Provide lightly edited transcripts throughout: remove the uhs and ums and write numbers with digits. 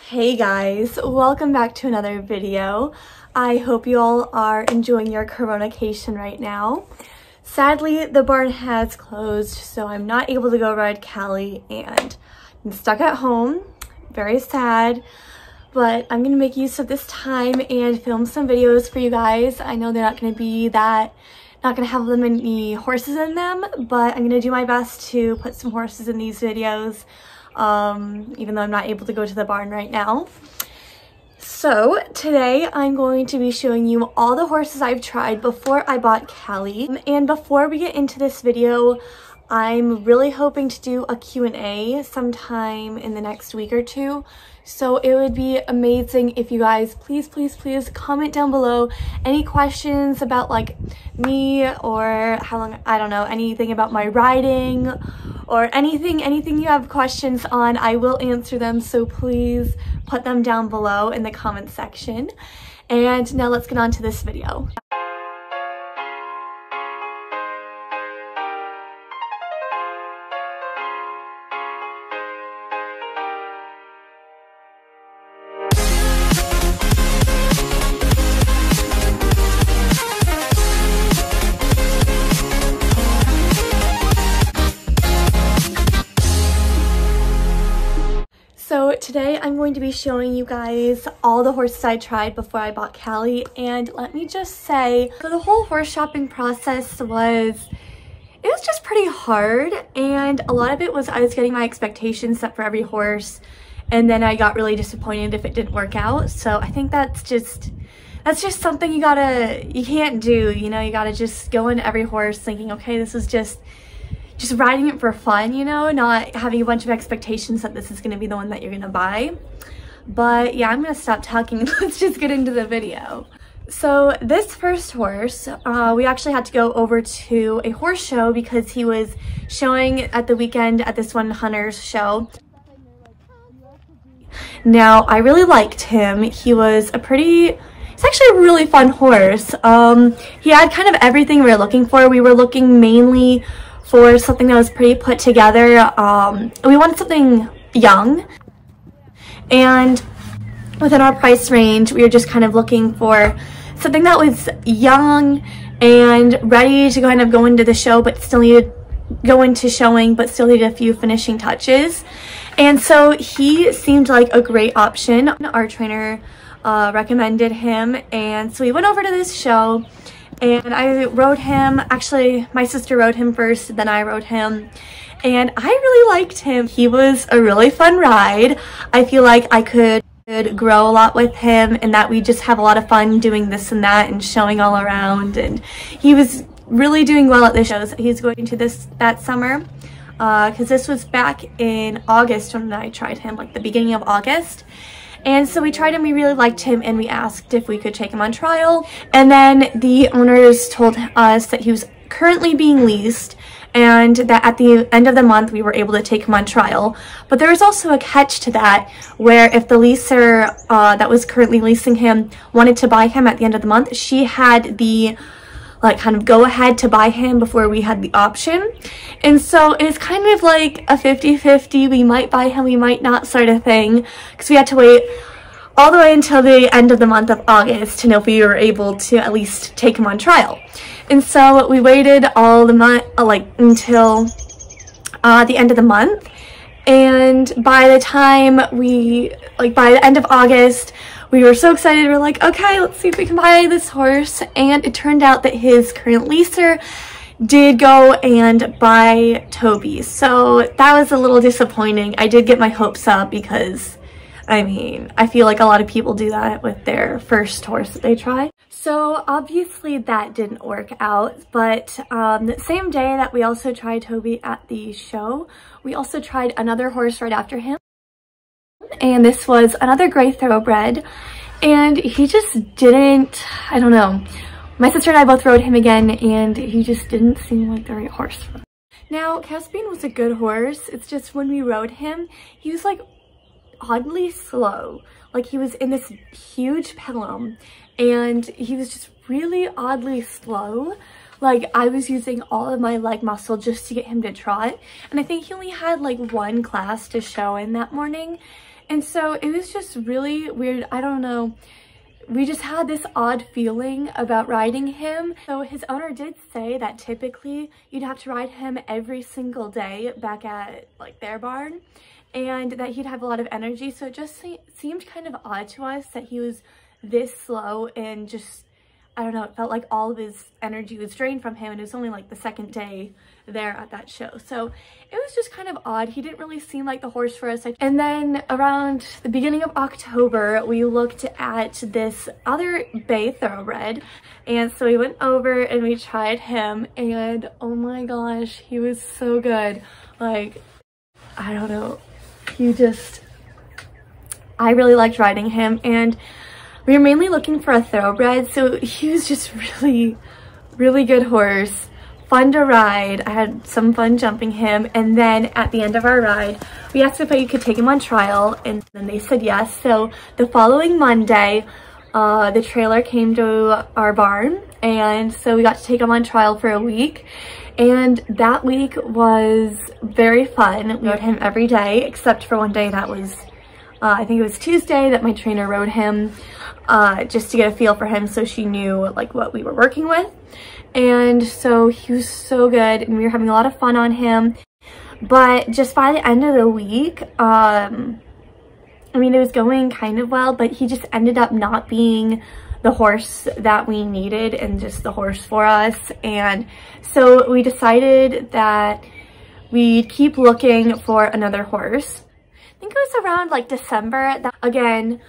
Hey guys, welcome back to another video. I hope you all are enjoying your Corona-cation right now. Sadly, the barn has closed, so I'm not able to go ride Callie and I'm stuck at home. Very sad, but I'm gonna make use of this time and film some videos for you guys. I know they're not gonna have them any horses in them, but I'm gonna do my best to put some horses in these videos. Even though I'm not able to go to the barn right now. So today I'm going to be showing you all the horses I've tried before I bought Callie. And before we get into this video, I'm really hoping to do a Q&A sometime in the next week or two. So it would be amazing if you guys please comment down below any questions about like me or how long, I don't know, anything about my riding or anything you have questions on. I will answer them, so please put them down below in the comment section. And now let's get on to this video. So today I'm going to be showing you guys all the horses I tried before I bought Callie, and let me just say, so the whole horse shopping process was just pretty hard, and a lot of it was I was getting my expectations set for every horse, and then I got really disappointed if it didn't work out. So I think that's just something you can't do, you know. You gotta just go into every horse thinking, okay, this is just riding it for fun, you know, not having a bunch of expectations that this is going to be the one that you're going to buy. But yeah, I'm going to stop talking and let's just get into the video. So this first horse, we actually had to go over to a horse show because he was showing at the weekend at this one Hunter's show. Now, I really liked him. He's actually a really fun horse. He had kind of everything we were looking for. We were looking mainly for something that was pretty put together. We wanted something young, and within our price range we were just kind of looking for something that was young and ready to kind of go into the show but still needed a few finishing touches. And so he seemed like a great option. Our trainer recommended him, and so we went over to this show. And I rode him. Actually, my sister rode him first, then I rode him. And I really liked him. He was a really fun ride. I feel like I could grow a lot with him and that we just have a lot of fun doing this and that and showing all around. And he was really doing well at the shows he's going to that summer. Because this was back in August when I tried him, like the beginning of August. And so we tried him, we really liked him, and we asked if we could take him on trial. And then the owners told us that he was currently being leased and that at the end of the month we were able to take him on trial. But there was also a catch to that, where if the leaser that was currently leasing him wanted to buy him at the end of the month, she had the kind of go ahead to buy him before we had the option. And so it's kind of like a 50-50, we might buy him, we might not sort of thing, because we had to wait all the way until the end of the month of August to know if we were able to at least take him on trial. And so we waited all the month, until the end of the month. And by the time by the end of August, we were so excited. We were like, okay, let's see if we can buy this horse. And it turned out that his current leaser did go and buy Toby. So that was a little disappointing. I did get my hopes up because, I mean, I feel like a lot of people do that with their first horse that they try. So obviously that didn't work out, but the same day that we also tried Toby at the show, we also tried another horse right after him. And this was another gray thoroughbred, and he just didn't, I don't know. My sister and I both rode him again, and he just didn't seem like the right horse for us. Now, Caspian was a good horse. It's just when we rode him, he was like oddly slow. Like he was in this huge pelham, and he was just really oddly slow. Like I was using all of my leg muscle just to get him to trot, and I think he only had like one class to show in that morning. And so it was just really weird. I don't know. We just had this odd feeling about riding him. So his owner did say that typically you'd have to ride him every single day back at like their barn, and that he'd have a lot of energy. So it just seemed kind of odd to us that he was this slow and just, I don't know, it felt like all of his energy was drained from him, and it was only like the second day there at that show. So it was just kind of odd. He didn't really seem like the horse for us. And then around the beginning of October, we looked at this other bay thoroughbred. And so we went over and we tried him, and oh my gosh, he was so good. Like, I don't know, I really liked riding him, and we were mainly looking for a thoroughbred, so he was just really good horse, fun to ride. I had some fun jumping him, and then at the end of our ride, we asked if I could take him on trial, and then they said yes. So the following Monday, the trailer came to our barn, and so we got to take him on trial for a week. And that week was very fun. We rode him every day, except for one day that was, I think it was Tuesday, that my trainer rode him just to get a feel for him, so she knew like what we were working with. And so he was so good, and we were having a lot of fun on him. But just by the end of the week, I mean, it was going kind of well, but he just ended up not being the horse that we needed and just the horse for us. And so we decided that we'd keep looking for another horse. I think it was around like December that, again,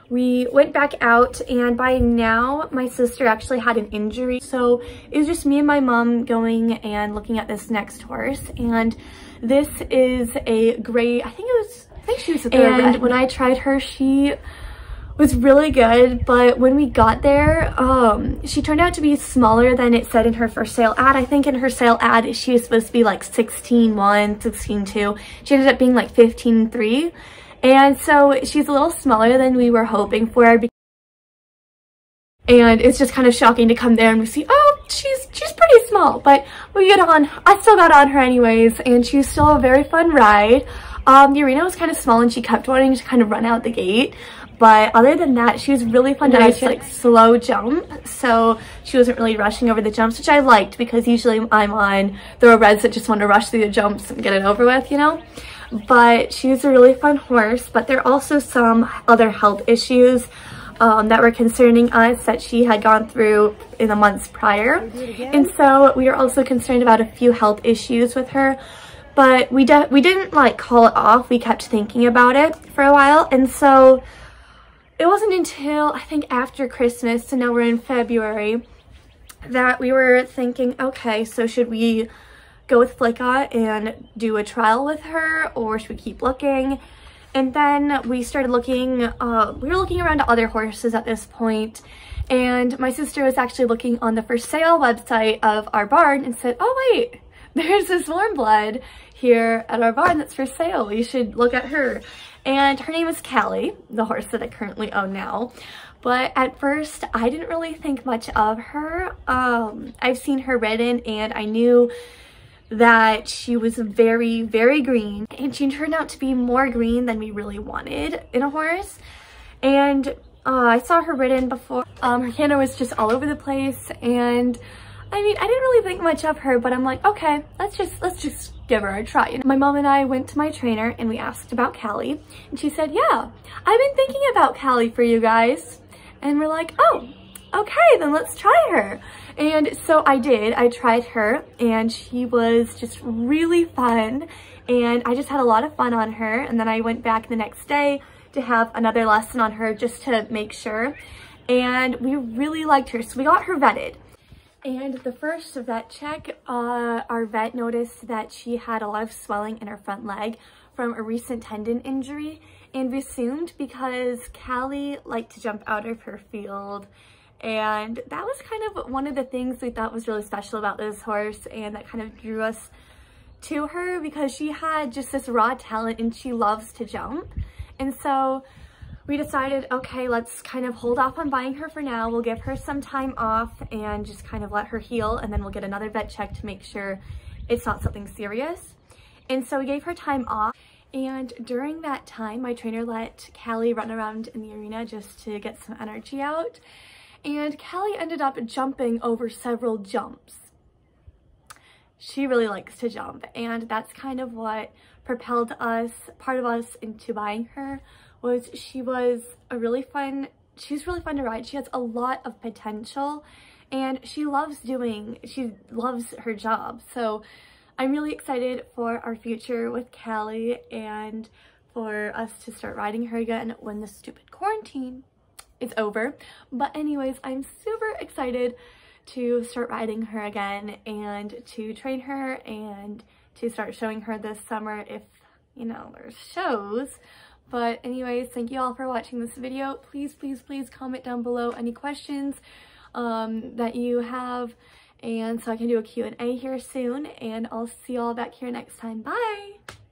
we went back out, and by now my sister actually had an injury. So it was just me and my mom going and looking at this next horse. And this is a gray, I think she was a thoroughbred. And when I tried her, she was really good, but when we got there, she turned out to be smaller than it said in her for sale ad. I think in her sale ad, she was supposed to be like 16'1", 16'2". She ended up being like 15'3". And so she's a little smaller than we were hoping for. And it's just kind of shocking to come there and we see, oh, she's pretty small, but we get on. I still got on her anyways, and she's still a very fun ride. The arena was kind of small, and she kept wanting to kind of run out the gate. But other than that, she was really fun to ride. She like slow jump, so she wasn't really rushing over the jumps, which I liked, because usually I'm on thoroughbreds that just want to rush through the jumps and get it over with, you know? But she was a really fun horse. But there are also some other health issues that were concerning us that she had gone through in the months prior. And so we were also concerned about a few health issues with her. But we didn't like call it off. We kept thinking about it for a while. And so it wasn't until I think after Christmas, so now we're in February, that we were thinking, okay, so should we go with Flicka and do a trial with her, or should we keep looking? And then we started looking, we were looking around at other horses at this point, and my sister was actually looking on the for sale website of our barn and said, oh wait, there's this warm blood here at our barn that's for sale. We should look at her. And her name is Callie, the horse that I currently own now. But at first, I didn't really think much of her. I've seen her ridden, and I knew that she was very, very green. And she turned out to be more green than we really wanted in a horse. And I saw her ridden before. Her canter was just all over the place, and I mean, I didn't really think much of her, but I'm like, okay, let's just give her a try. You know? My mom and I went to my trainer and we asked about Callie, and she said, yeah, I've been thinking about Callie for you guys. And we're like, oh, okay, then let's try her. And so I did. I tried her, and she was just really fun, and I just had a lot of fun on her. And then I went back the next day to have another lesson on her just to make sure, and we really liked her. So we got her vetted. And the first vet check, our vet noticed that she had a lot of swelling in her front leg from a recent tendon injury, and we assumed because Callie liked to jump out of her field, and that was kind of one of the things we thought was really special about this horse, and that kind of drew us to her, because she had just this raw talent and she loves to jump. And so we decided, okay, let's kind of hold off on buying her for now. We'll give her some time off and just kind of let her heal, and then we'll get another vet check to make sure it's not something serious. And so we gave her time off, And during that time, my trainer let Callie run around in the arena just to get some energy out. And Callie ended up jumping over several jumps. She really likes to jump, and that's kind of what propelled us, part of us, into buying her. Was she's really fun to ride. She has a lot of potential, and she loves her job. So I'm really excited for our future with Callie and for us to start riding her again when the stupid quarantine is over. But anyways, I'm super excited to start riding her again and to train her and to start showing her this summer if, you know, there's shows. But anyways, thank you all for watching this video. Please, please, please comment down below any questions that you have, and so I can do a Q&A here soon, and I'll see you all back here next time. Bye!